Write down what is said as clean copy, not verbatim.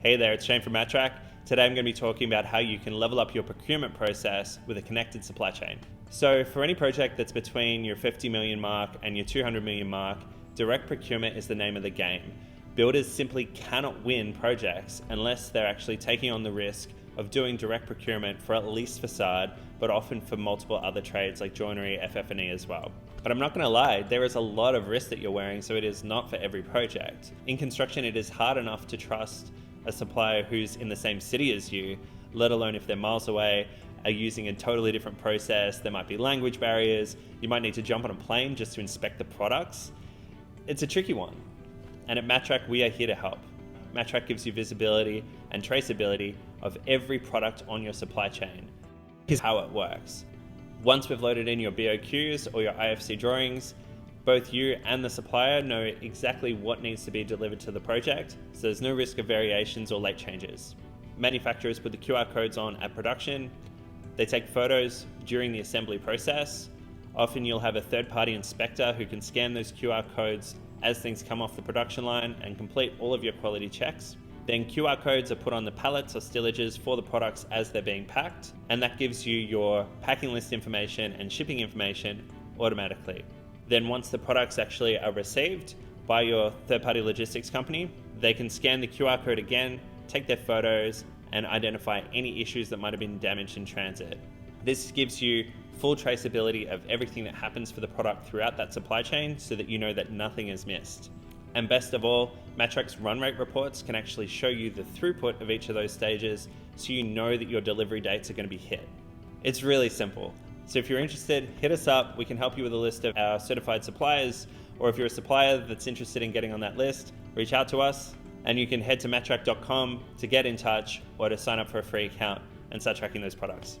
Hey there, it's Shane from Matrak. Today I'm going to be talking about how you can level up your procurement process with a connected supply chain. So for any project that's between your 50 million mark and your 200 million mark, direct procurement is the name of the game. Builders simply cannot win projects unless they're actually taking on the risk of doing direct procurement for at least facade, but often for multiple other trades like joinery, FF&E as well. But I'm not going to lie, there is a lot of risk that you're wearing, so it is not for every project. In construction, it is hard enough to trust a supplier who's in the same city as you, let alone if they're miles away, are using a totally different process. There might be language barriers. You might need to jump on a plane just to inspect the products. It's a tricky one. And at Matrak, we are here to help. Matrak gives you visibility and traceability of every product on your supply chain. Here's how it works. Once we've loaded in your BOQs or your IFC drawings, both you and the supplier know exactly what needs to be delivered to the project, so there's no risk of variations or late changes. Manufacturers put the QR codes on at production. They take photos during the assembly process. Often you'll have a third-party inspector who can scan those QR codes as things come off the production line and complete all of your quality checks. Then QR codes are put on the pallets or stillages for the products as they're being packed, and that gives you your packing list information and shipping information automatically. Then once the products actually are received by your third-party logistics company, they can scan the QR code again, take their photos, and identify any issues that might have been damaged in transit. This gives you full traceability of everything that happens for the product throughout that supply chain so that you know that nothing is missed. And best of all, Matrak's run rate reports can actually show you the throughput of each of those stages so you know that your delivery dates are going to be hit. It's really simple. So if you're interested, hit us up. We can help you with a list of our certified suppliers, or if you're a supplier that's interested in getting on that list, reach out to us, and you can head to matrak.com to get in touch or to sign up for a free account and start tracking those products.